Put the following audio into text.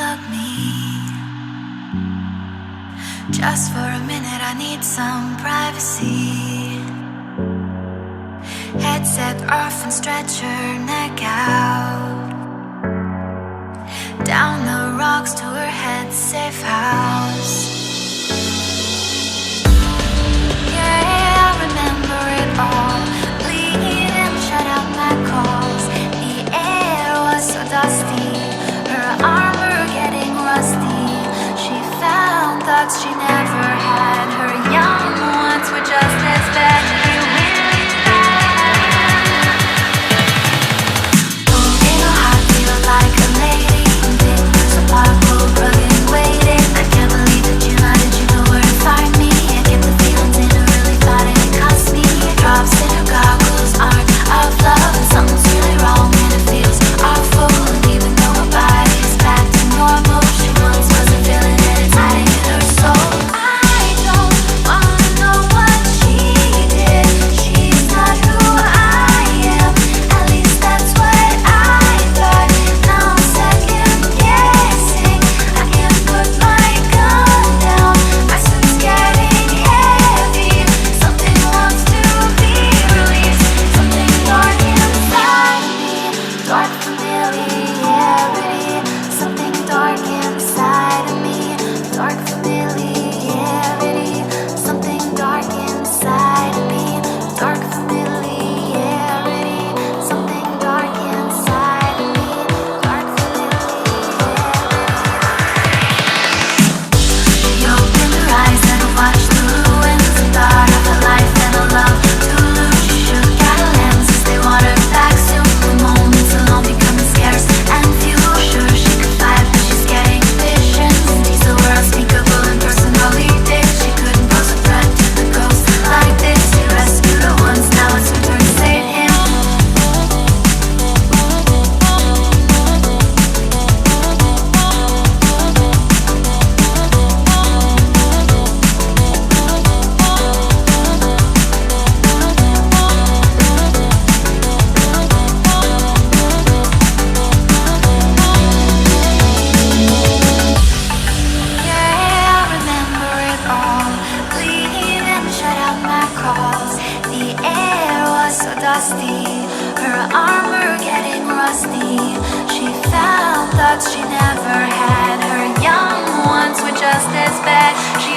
hug me. Just for a minute, I need some privacy. Headset off and stretch her neck out. Down the rocks to her head's safe house. Yeah, I remember it all. Bleeding, shut out my calls. The air was so dusty, her armor getting rusty. She found thoughts she never had. Her young ones were just as bad. She wins back. Little heart feels like a lady. Pictures of Pablo rugged waiting. I can't believe that you lied. Did you know where to find me? I get the feelings in her, really thought it cost me. Drops in her goggles, art of love. And something's really wrong and it feels awful. And even though her body's back to normal, she once wasn't feeling it. It's hiding in her soul. I don't wanna know what she did. She's not who I am. At least that's what I thought. Now I'm second guessing. I can't put my gun down. My suit's getting heavy. Something wants to be released. Something dark inside me. Dark familiarity. Something dark inside of me. Dark familiarity. Something dark inside of me. Dark familiarity. Something dark inside of me. Dark familiarity. She opened her eyes and watched the ruins and thought of her life and a love to lose. She shook at her lenses, they want her back soon. The moments alone becoming scarce and few. Sure she could fight, but she's getting visions. These are words unspeakable in person, holy days. She couldn't pose a threat to the ghost like this. He rescued her once, now it's her turn to save him. Yeah, I remember it all. Bleeding, shut out my calls. The air was so dusty, her armor getting rusty. She found thoughts she never had. Her young ones were just as bad. She